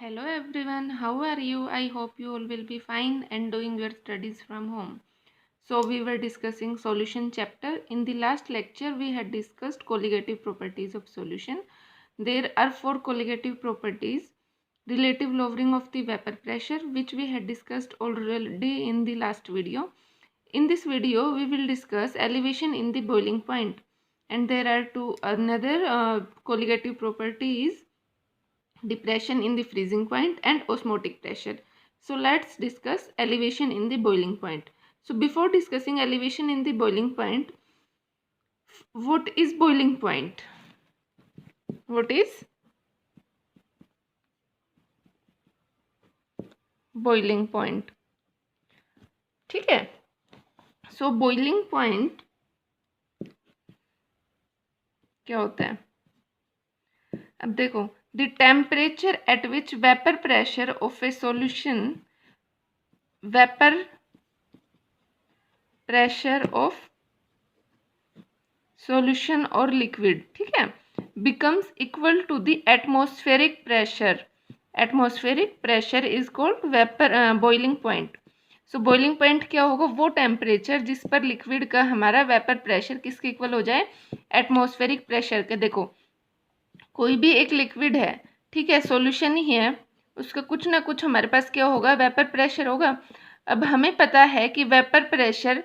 Hello everyone, how are you? I hope you all will be fine and doing your studies from home. So we were discussing solution chapter. In the last lecture we had discussed colligative properties of solution. There are four colligative properties. Relative lowering of the vapor pressure, which we had discussed already in the last video. In this video we will discuss elevation in the boiling point, and there are two another colligative properties: depression in the freezing point and osmotic pressure. So let's discuss elevation in the boiling point. So before discussing elevation in the boiling point, what is boiling point? What is boiling point? ठीक है. So boiling point क्या होता है? अब देखो, the temperature at which vapor pressure of a solution, vapor pressure of solution or liquid, ठीक है, becomes equal to the atmospheric pressure. Atmospheric pressure is called vapor boiling point. So boiling point क्या होगा? वो temperature जिस पर liquid का हमारा vapour pressure किसके इक्वल हो जाए? एटमॉस्फेरिक प्रेशर के. देखो, कोई भी एक लिक्विड है, ठीक है, सॉल्यूशन ही है, उसका कुछ ना कुछ हमारे पास क्या होगा? वेपर प्रेशर होगा. अब हमें पता है कि वेपर प्रेशर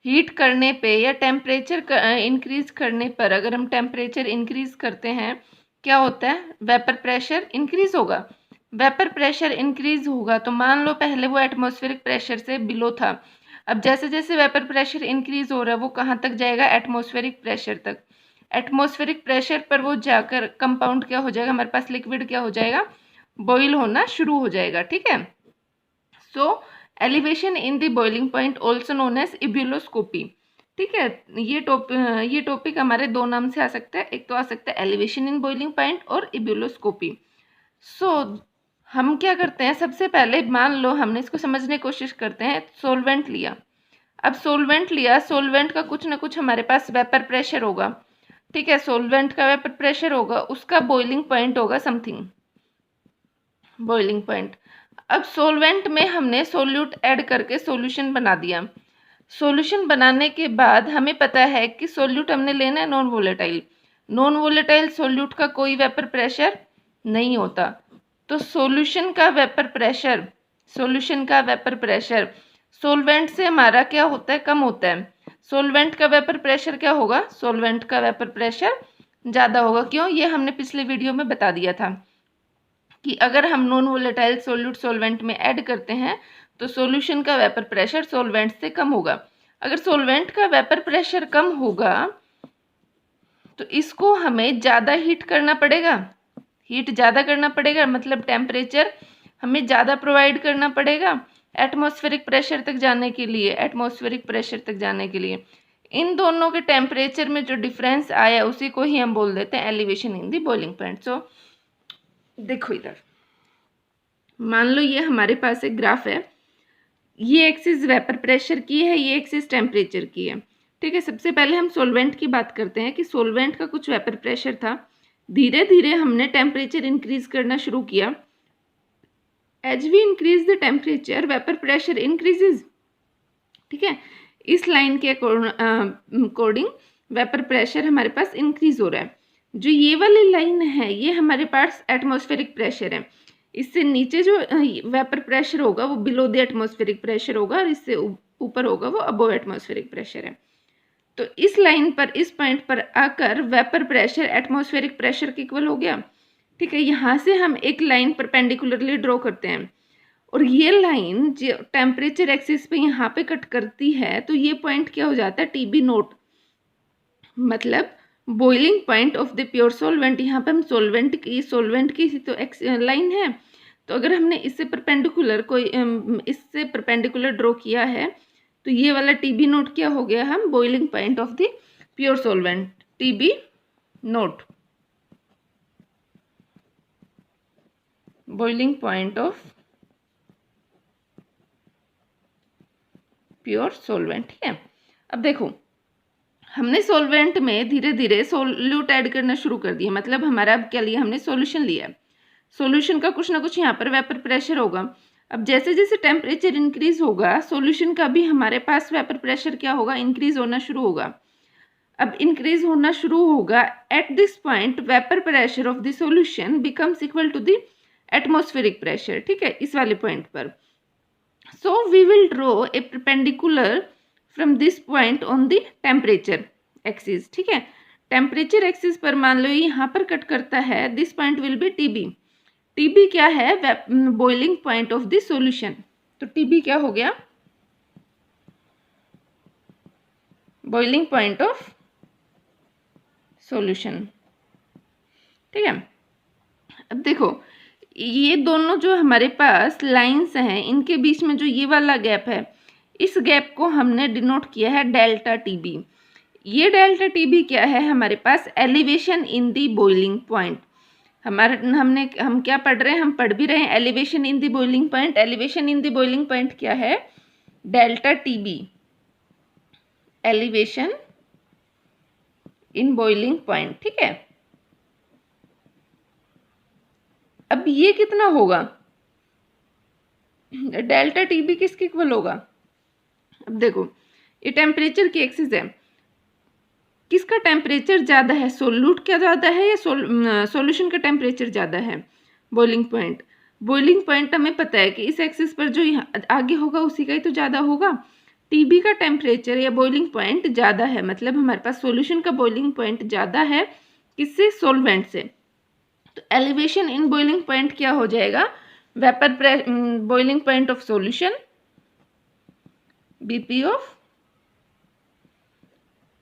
हीट करने पे या टेम्परेचर इंक्रीज करने पर, अगर हम टेम्परेचर इंक्रीज करते हैं, क्या होता है? वेपर प्रेशर इंक्रीज होगा. वेपर प्रेशर इंक्रीज होगा तो मान लो पहले वो एटमॉस्फेरिक प्रेशर से बिलो था. अब जैसे जैसे वेपर प्रेशर इंक्रीज हो रहा है वो कहाँ तक जाएगा? एटमॉस्फेरिक प्रेशर तक. एटमॉस्फेरिक प्रेशर पर वो जाकर कंपाउंड क्या हो जाएगा? हमारे पास लिक्विड क्या हो जाएगा? बॉईल होना शुरू हो जाएगा. ठीक है. So elevation in the boiling point also known as ebullioscopy. ठीक है. ये टॉपिक हमारे दो नाम से आ सकता है. एक तो आ सकता है एलिवेशन इन बॉइलिंग पॉइंट और इब्यूलोस्कोपी. सो हम क्या करते हैं? सबसे पहले मान लो हमने इसको समझने की कोशिश करते हैं. सोलवेंट लिया. अब सोलवेंट लिया, सोलवेंट का कुछ ना कुछ हमारे पास वेपर प्रेशर होगा. ठीक है. सोलवेंट का वेपर प्रेशर होगा, उसका बॉइलिंग पॉइंट होगा समथिंग, बॉइलिंग पॉइंट. अब सोलवेंट में हमने सोल्यूट ऐड करके सॉल्यूशन बना दिया. सॉल्यूशन बनाने के बाद हमें पता है कि सोल्यूट हमने लेना है non volatile. Non volatile solute का कोई वेपर प्रेशर नहीं होता. तो सॉल्यूशन का वेपर प्रेशर, सॉल्यूशन का वेपर प्रेशर सोलवेंट से हमारा क्या होता है? कम होता है. सोलवेंट का वेपर प्रेशर क्या होगा? सोलवेंट का वेपर प्रेशर ज़्यादा होगा. क्यों? ये हमने पिछले वीडियो में बता दिया था कि अगर हम नॉन वोलेटाइल सोल्यूट सोलवेंट में ऐड करते हैं तो सॉल्यूशन का वेपर प्रेशर सोलवेंट से कम होगा. अगर सोलवेंट का वेपर प्रेशर कम होगा तो इसको हमें ज़्यादा हीट करना पड़ेगा. हीट ज़्यादा करना पड़ेगा मतलब टेम्परेचर हमें ज़्यादा प्रोवाइड करना पड़ेगा एटमॉस्फेरिक प्रेशर तक जाने के लिए. एटमॉस्फेरिक प्रेशर तक जाने के लिए इन दोनों के टेम्परेचर में जो डिफरेंस आया उसी को ही हम बोल देते हैं elevation in the boiling point. So देखो, इधर मान लो ये हमारे पास एक ग्राफ है. ये एक्सिस वेपर प्रेशर की है, ये एक्सिस टेम्परेचर की है. ठीक है. सबसे पहले हम सोलवेंट की बात करते हैं कि सोलवेंट का कुछ वेपर प्रेशर था. धीरे धीरे हमने टेम्परेचर इंक्रीज करना शुरू किया. As we increase the temperature vapour pressure increases. ठीक है. इस लाइन के अकॉर्डिंग वेपर प्रेशर हमारे पास इंक्रीज हो रहा है. जो ये वाली लाइन है ये हमारे पास एटमॉस्फेरिक प्रेशर है. इससे नीचे जो वेपर प्रेशर होगा वो बिलो द एटमॉस्फेरिक प्रेशर होगा और इससे ऊपर होगा वो अबव एटमॉस्फेरिक प्रेशर है. तो इस लाइन पर, इस पॉइंट पर आकर वेपर प्रेशर एटमॉस्फेरिक प्रेशर के इक्वल हो गया. ठीक है. यहाँ से हम एक लाइन परपेंडिकुलरली ड्रॉ करते हैं और ये लाइन जो टेम्परेचर एक्सिस पे यहाँ पे कट करती है तो ये पॉइंट क्या हो जाता है? टीबी नोट, मतलब boiling point of the pure solvent. यहाँ पे हम सोलवेंट की तो लाइन है, तो अगर हमने इससे परपेंडिकुलर ड्रॉ किया है तो ये वाला टीबी नोट क्या हो गया? हम boiling point of the pure solvent, TB note, boiling point of pure solvent. ठीक है. अब देखो, हमने सॉल्वेंट में धीरे धीरे सोल्यूट ऐड करना शुरू कर दिया. मतलब हमारा अब क्या लिया? हमने सॉल्यूशन लिया. सॉल्यूशन का कुछ ना कुछ यहाँ पर वेपर प्रेशर होगा। अब जैसे जैसे टेम्परेचर इंक्रीज होगा सॉल्यूशन का भी हमारे पास वेपर प्रेशर क्या होगा, इंक्रीज होना शुरू होगा। अब इंक्रीज होना शुरू होगा, at this point vapour pressure of the solution becomes equal to the atmospheric pressure, ठीक है, इस वाले पॉइंट पर। So we will draw a perpendicular from this point on the temperature axis, ठीक है। टेम्परेचर एक्सिस पर मान लो यहाँ पर कट करता है, this point will be TB. TB क्या है, boiling point of the solution. तो टीबी क्या हो गया, बॉइलिंग पॉइंट ऑफ सॉल्यूशन, ठीक है। अब देखो ये दोनों जो हमारे पास लाइंस हैं इनके बीच में जो ये वाला गैप है, इस गैप को हमने डिनोट किया है डेल्टा टीबी। ये डेल्टा टीबी क्या है, हमारे पास elevation in the boiling point. हम क्या पढ़ रहे हैं, हम पढ़ भी रहे हैं elevation in the boiling point. Elevation in the boiling point क्या है, delta TB, elevation in boiling point, ठीक है। अब ये कितना होगा, डेल्टा टीबी किसके इक्वल होगा। अब देखो ये टेम्परेचर की एक्सिस है, किसका टेम्परेचर ज़्यादा है, सोल्यूट क्या ज़्यादा है या सॉल्यूशन का टेम्परेचर ज़्यादा है, बॉइलिंग पॉइंट। बॉइलिंग पॉइंट हमें पता है कि इस एक्सिस पर जो आगे होगा उसी का ही तो ज़्यादा होगा। टीबी का टेम्परेचर या बॉइलिंग पॉइंट ज़्यादा है, मतलब हमारे पास सॉल्यूशन का बॉइलिंग पॉइंट ज़्यादा है किससे, सॉल्वेंट से। तो एलिवेशन इन बॉइलिंग पॉइंट क्या हो जाएगा, vapour boiling point of solution, BP of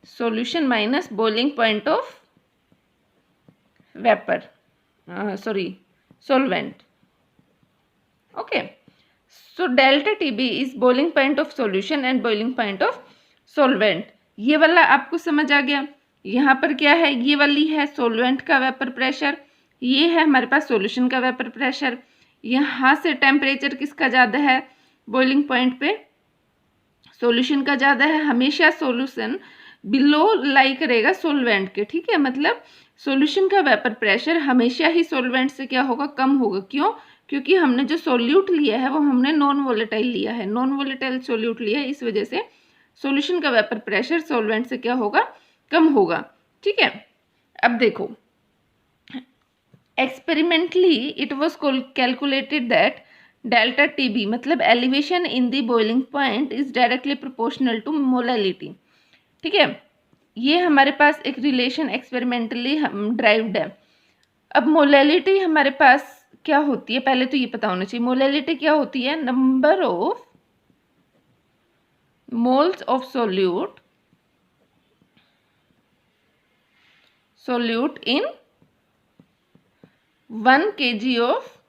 solution minus boiling point of vapour, solvent, okay। So delta TB is boiling point of solution and boiling point of solvent। ये वाला आपको समझ आ गया। यहाँ पर क्या है, ये वाली है सॉल्वेंट का वेपर प्रेशर, ये है हमारे पास सॉल्यूशन का वेपर प्रेशर। यहाँ से टेम्परेचर किसका ज़्यादा है, बॉइलिंग पॉइंट पे सॉल्यूशन का ज़्यादा है। हमेशा सॉल्यूशन बिलो लाई करेगा सॉल्वेंट के, ठीक है। मतलब सॉल्यूशन का वेपर प्रेशर हमेशा ही सॉल्वेंट से क्या होगा, कम होगा। क्यों, क्योंकि हमने जो सोल्यूट लिया है वो हमने नॉन वोलेटाइल लिया है, नॉन वोलेटाइल सोल्यूट लिया है, इस वजह से सॉल्यूशन का वेपर प्रेशर सॉल्वेंट से क्या होगा, कम होगा, ठीक है। अब देखो experimentally it was calculated that delta TB मतलब elevation in the boiling point is directly proportional to molality, ठीक है। ये हमारे पास एक रिलेशन एक्सपेरिमेंटली हम ड्राइव्ड है। अब मोलैलिटी हमारे पास क्या होती है, पहले तो ये पता होना चाहिए। मोलैलिटी क्या होती है, number of moles of solute in 1 kg of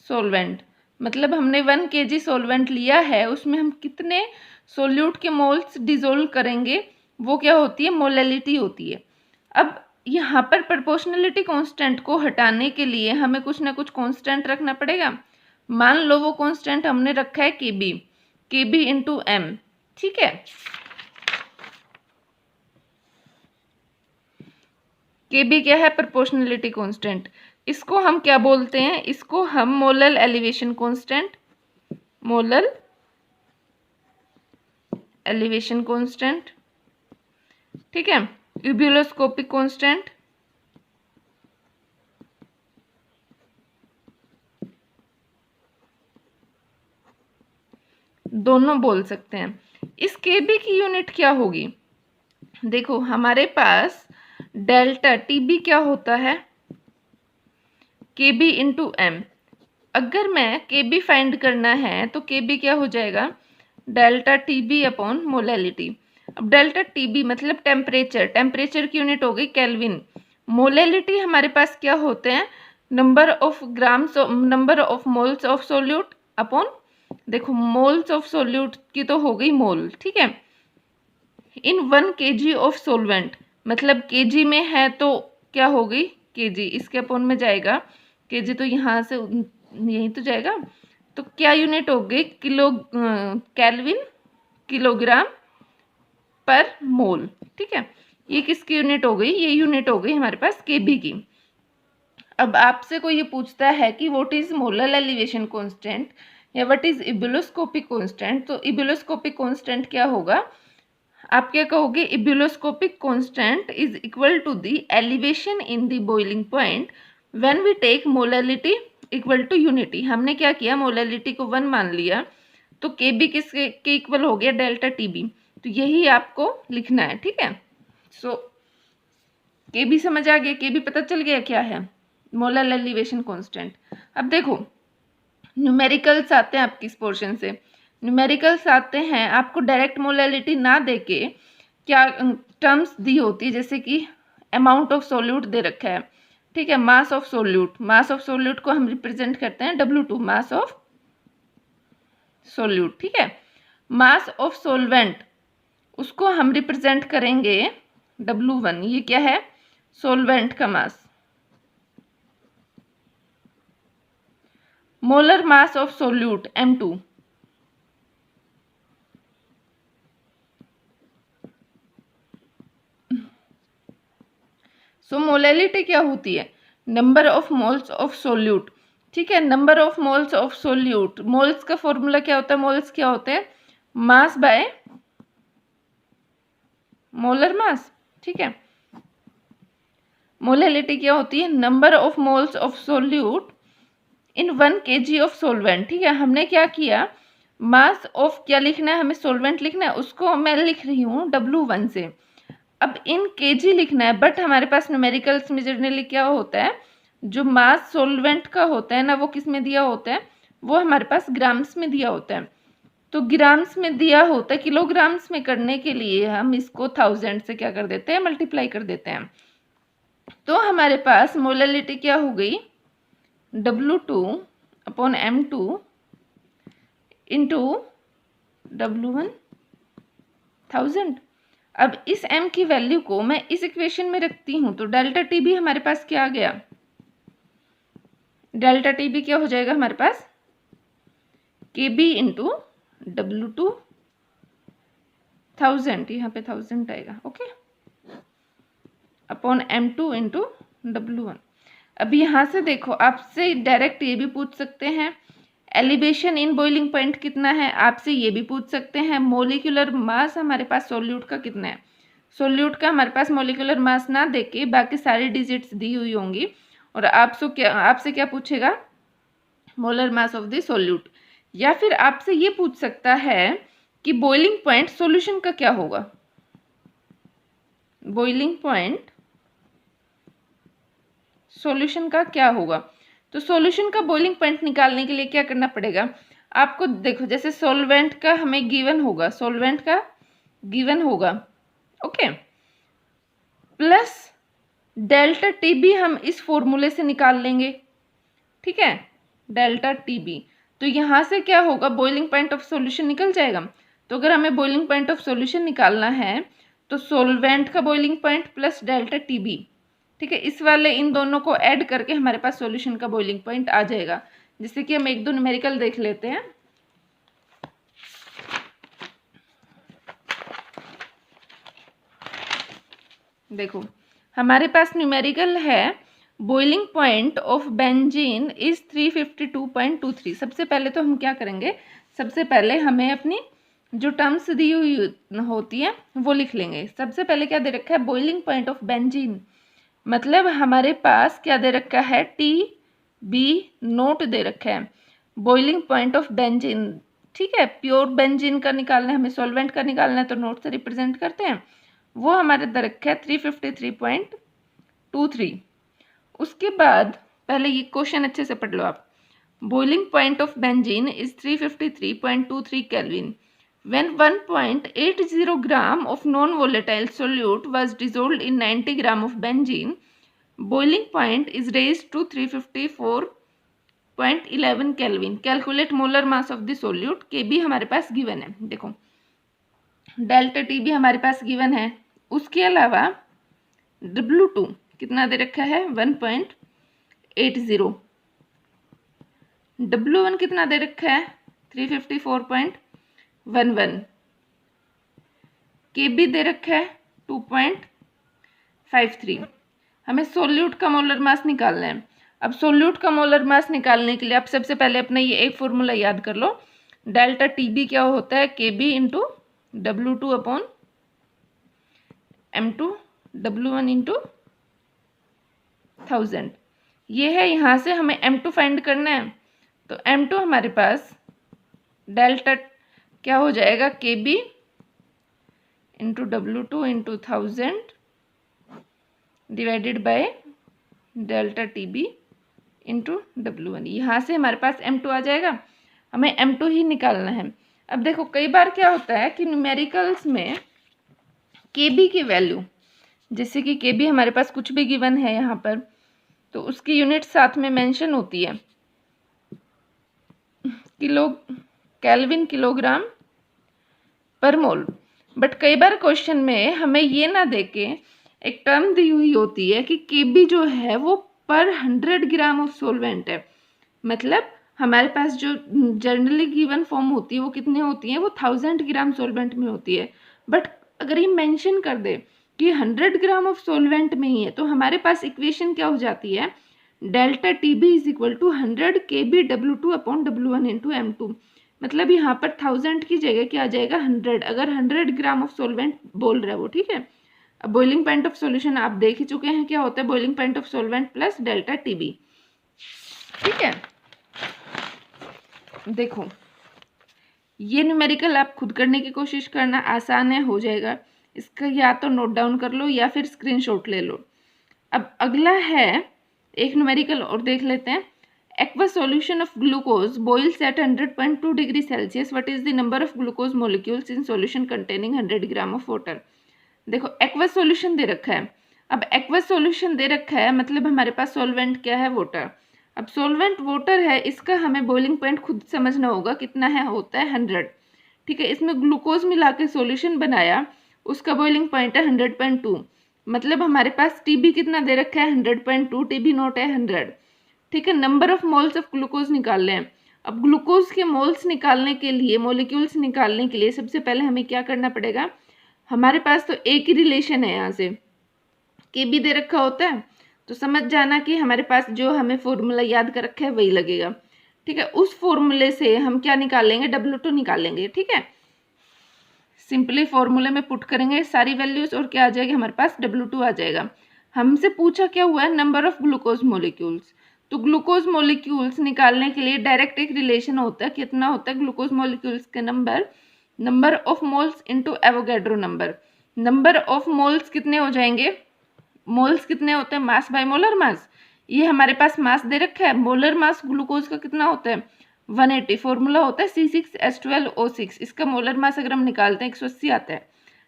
solvent. मतलब हमने 1 kg सोलवेंट लिया है, उसमें हम कितने सोल्यूट के मोल्स डिजोल्व करेंगे, वो क्या होती है, मोलैलिटी होती है। अब यहाँ पर प्रोपोर्शनलिटी कांस्टेंट को हटाने के लिए हमें कुछ ना कुछ कांस्टेंट रखना पड़ेगा। मान लो वो कांस्टेंट हमने रखा है Kb इंटू एम, ठीक है। Kb क्या है, प्रोपोर्शनलिटी कांस्टेंट। इसको हम क्या बोलते हैं, इसको हम molal elevation constant, molal elevation constant, ठीक है। यूबुलोस्कोपिक कांस्टेंट, दोनों बोल सकते हैं। इस Kb की यूनिट क्या होगी, देखो हमारे पास डेल्टा टीबी क्या होता है, Kb इंटू एम। अगर मैं Kb फाइंड करना है तो Kb क्या हो जाएगा, डेल्टा टीबी अपॉन मोलैलिटी। अब डेल्टा टीबी मतलब टेम्परेचर, टेम्परेचर की यूनिट हो गई केल्विन। मोलैलिटी हमारे पास क्या होते हैं, number of grams, number of moles of solute upon, देखो मोल्स ऑफ सोल्यूट की तो हो गई मोल, ठीक है, इन 1 kg ऑफ सोलवेंट। मतलब kg में है तो क्या हो गई kg, इसके अपॉन में जाएगा kg, तो यहाँ से यहीं तो जाएगा, तो क्या यूनिट हो गई, केल्विन किलोग्राम पर मोल, ठीक है। ये किसकी यूनिट हो गई, ये यूनिट हो गई हमारे पास Kb की। अब आपसे कोई ये पूछता है कि what is molar elevation constant या व्हाट इज इबुलोस्कोपिक कांस्टेंट, तो इबुलोस्कोपिक कांस्टेंट क्या होगा, आप क्या कहोगे, ebullioscopic constant is equal to the elevation in the boiling point when we take molarity equal to unity. हमने क्या किया, मोलरिटी को 1 मान लिया, तो के बी किसके के इक्वल हो गया, डेल्टा टी बी। तो यही आपको लिखना है, ठीक है। सो के बी समझ आ गया, के बी पता चल गया क्या है, मोलर एलिवेशन कांस्टेंट। अब देखो न्यूमेरिकल्स आते हैं आपकी इस पोर्शन से, न्यूमेरिकल्स आते हैं आपको डायरेक्ट मोलरिटी ना देके क्या टर्म्स दी होती है, जैसे कि अमाउंट ऑफ सोल्यूट दे रखा है, ठीक है, मास of solute, mass of solute को हम रिप्रेजेंट करते हैं W2, मास ऑफ सोल्यूट, ठीक है। मास ऑफ सोलवेंट उसको हम रिप्रेजेंट करेंगे W1, ये क्या है, सोलवेंट का mass. Molar mass of solute M2, so molality क्या होती है, number of moles of solute, ठीक है, number of moles of solute. Moles का फॉर्मूला क्या होता है, मोल्स क्या होते हैं, मास बाय मोलर मास, ठीक है। मोलैलिटी क्या होती है, number of moles of solute in 1 kg of solvent, ठीक है। हमने क्या किया, मास ऑफ क्या लिखना है, हमें सोलवेंट लिखना है, उसको मैं लिख रही हूँ W1 से। अब इन kg लिखना है, बट हमारे पास न्यूमेरिकल्स में जनरली क्या होता है, जो मास सोलवेंट का होता है ना, वो किस में दिया होता है, वो हमारे पास ग्राम्स में दिया होता है। तो ग्राम्स में दिया होता है, किलोग्राम्स में करने के लिए हम इसको 1000 से क्या कर देते हैं, मल्टीप्लाई कर देते हैं। तो हमारे पास मोलैलिटी क्या हो गई, W2 upon M2 into W1 1000। अब इस m की वैल्यू को मैं इस इक्वेशन में रखती हूँ, तो डेल्टा टी भी हमारे पास क्या आ गया, डेल्टा टी भी क्या हो जाएगा हमारे पास, के बी इंटू W2 1000, यहाँ पे 1000 आएगा, okay, upon M2 into W1। अब यहाँ से देखो, आपसे डायरेक्ट ये भी पूछ सकते हैं एलिवेशन इन बॉइलिंग पॉइंट कितना है, आपसे ये भी पूछ सकते हैं मोलिकुलर मास हमारे पास सोल्यूट का कितना है। सोल्यूट का हमारे पास मोलिकुलर मास ना देके बाकी सारी डिजिट्स दी हुई होंगी, और आपसे क्या पूछेगा, molar mass of the solute. या फिर आपसे ये पूछ सकता है कि बॉइलिंग पॉइंट सॉल्यूशन का क्या होगा, बॉइलिंग पॉइंट सॉल्यूशन का क्या होगा। तो सॉल्यूशन का बॉइलिंग पॉइंट निकालने के लिए क्या करना पड़ेगा आपको, देखो जैसे सॉल्वेंट का हमें गिवन होगा, सॉल्वेंट का गिवन होगा, okay, plus delta T B हम इस फॉर्मूले से निकाल लेंगे, ठीक है, डेल्टा टी बी। तो यहाँ से क्या होगा, बॉइलिंग पॉइंट ऑफ सॉल्यूशन निकल जाएगा। तो अगर हमें बॉइलिंग पॉइंट ऑफ सॉल्यूशन निकालना है तो सॉल्वेंट का boiling point plus delta T B, ठीक है, इस वाले इन दोनों को ऐड करके हमारे पास सॉल्यूशन का बॉइलिंग पॉइंट आ जाएगा। जिससे कि हम एक दो न्यूमेरिकल देख लेते हैं। देखो हमारे पास न्यूमेरिकल है, boiling point of benzene is 352.23। सबसे पहले तो हम क्या करेंगे, सबसे पहले हमें अपनी जो टर्म्स दी हुई होती है वो लिख लेंगे। सबसे पहले क्या दे रखा है, बॉइलिंग पॉइंट ऑफ बेंजीन, मतलब हमारे पास क्या दे रखा है, टी बी नोट दे रखा है, बॉइलिंग पॉइंट ऑफ बेंजीन, ठीक है। प्योर बेंजीन का निकालना है हमें, सॉल्वेंट का निकालना है, तो नोट से रिप्रेजेंट करते हैं, वो हमारे दे रखा है 353.23। उसके बाद पहले ये क्वेश्चन अच्छे से पढ़ लो आप, boiling point of benzene is 353.23 kelvin when 1.80 gram of non-volatile solute was dissolved in 90 gram of benzene, boiling point is raised to 354.11 Kelvin. Calculate molar mass of the solute. K भी हमारे पास given है, देखो delta T भी हमारे पास given है। उसके अलावा W2 कितना दे रखा है, 1.80, W1 कितना दे रखा है, 354.11, के बी दे रखा है 2.53। हमें सोल्यूट का मोलर मास निकालना है। अब सोल्यूट का मोलर मास निकालने के लिए आप सबसे पहले अपना ये एक फॉर्मूला याद कर लो, डेल्टा टीबी क्या होता है, KB into W2 upon M2 W1 into 1000। ये है, यहाँ से हमें M2 फाइंड करना है, तो M2 हमारे पास डेल्टा क्या हो जाएगा, KB into W2 into 1000 divided by delta TB into W1। यहाँ से हमारे पास M2 आ जाएगा, हमें M2 ही निकालना है। अब देखो कई बार क्या होता है कि न्यूमेरिकल्स में KB की वैल्यू, जैसे कि KB हमारे पास कुछ भी गिवन है यहाँ पर, तो उसकी यूनिट साथ में मेंशन होती है, केल्विन किलोग्राम पर मोल। बट कई बार क्वेश्चन में हमें ये ना देके एक टर्म दी हुई होती है कि KB जो है वो पर 100 ग्राम ऑफ सोलवेंट है। मतलब हमारे पास जो जनरली गिवन फॉर्म होती है वो कितने होती है, वो 1000 ग्राम सोलवेंट में होती है। बट अगर ये मेंशन कर दे कि 100 ग्राम ऑफ सोलवेंट में ही है, तो हमारे पास इक्वेशन क्या हो जाती है, delta TB is equal to 100 KB W2 upon W1 into M2। मतलब यहाँ पर 1000 की जगह क्या आ जाएगा, 100, अगर 100 ग्राम ऑफ सोलवेंट बोल रहा है वो, ठीक है। अब बॉइलिंग पॉइंट ऑफ सॉल्यूशन आप देख ही चुके हैं क्या होता है, boiling point of solvent plus delta TB, ठीक है। देखो ये न्यूमेरिकल आप खुद करने की कोशिश करना, आसान है, हो जाएगा। इसका या तो नोट डाउन कर लो या फिर स्क्रीनशॉट ले लो। अब अगला है एक न्यूमेरिकल और देख लेते हैं। Aqua solution of glucose boils at 100.2 degree Celsius, what is the number of glucose molecules in solution containing 100 gram of water. देखो एक्वा सॉल्यूशन दे रखा है, अब एक्वा सॉल्यूशन दे रखा है मतलब हमारे पास सॉल्वेंट क्या है, वाटर। अब सॉल्वेंट वाटर है, इसका हमें बॉइलिंग पॉइंट खुद समझना होगा, कितना है, होता है 100, ठीक है। इसमें ग्लूकोज मिला के सॉल्यूशन बनाया, उसका बॉइलिंग पॉइंट है 100.2, मतलब हमारे पास TB कितना दे रखा है, 100.2, TB नोट है 100, ठीक है। Number of moles of glucose निकाल लें। अब ग्लूकोज के मोल्स निकालने के लिए, मॉलिक्यूल्स निकालने के लिए सबसे पहले हमें क्या करना पड़ेगा, हमारे पास तो एक ही रिलेशन है, यहाँ से KB दे रखा होता है, तो समझ जाना कि हमारे पास जो हमें फॉर्मूला याद कर रखा है वही लगेगा, ठीक है। उस फॉर्मूले से हम क्या निकालेंगे, W2 निकालेंगे, ठीक है। सिंपली फॉर्मूले में पुट करेंगे सारी वैल्यूज और क्या आ जाएगी, हमारे पास W2 आ जाएगा। हमसे पूछा क्या हुआ है, नंबर ऑफ ग्लूकोज मॉलिक्यूल्स, तो ग्लूकोज मॉलिक्यूल्स निकालने के लिए डायरेक्ट एक रिलेशन होता है, कितना होता है, ग्लूकोज मॉलिक्यूल्स के number of moles into Avogadro number. Number of moles कितने हो जाएंगे, मोल्स कितने होते हैं, मास बाय मोलर मास। ये हमारे पास मास दे रखा है, मोलर मास ग्लूकोज का कितना होता है, 180। फॉर्मूला होता है C6H12O6। इसका मोलर मास अगर हम निकालते हैं 180 आता है,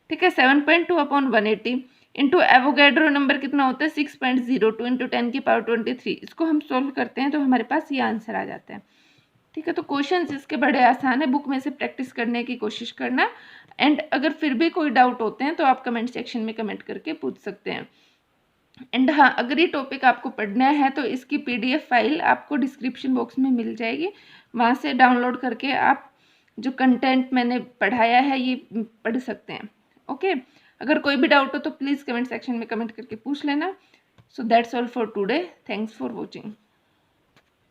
ठीक है। 7.2 अपॉन 180 इंटू एवोगैड्रो नंबर कितना होता है, 6.02 इंटू 10 की पावर 23। इसको हम सोल्व करते हैं तो हमारे पास ये आंसर आ जाता है, ठीक है। तो क्वेश्चंस इसके बड़े आसान है, बुक में से प्रैक्टिस करने की कोशिश करना। एंड अगर फिर भी कोई डाउट होते हैं तो आप कमेंट सेक्शन में कमेंट करके पूछ सकते हैं। एंड हाँ, अगर ये टॉपिक आपको पढ़ना है तो इसकी PDF फाइल आपको डिस्क्रिप्शन बॉक्स में मिल जाएगी, वहाँ से डाउनलोड करके आप जो कंटेंट मैंने पढ़ाया है ये पढ़ सकते हैं, ओके। अगर कोई भी डाउट हो तो प्लीज़ कमेंट सेक्शन में कमेंट करके पूछ लेना। So that's all for today, thanks for watching.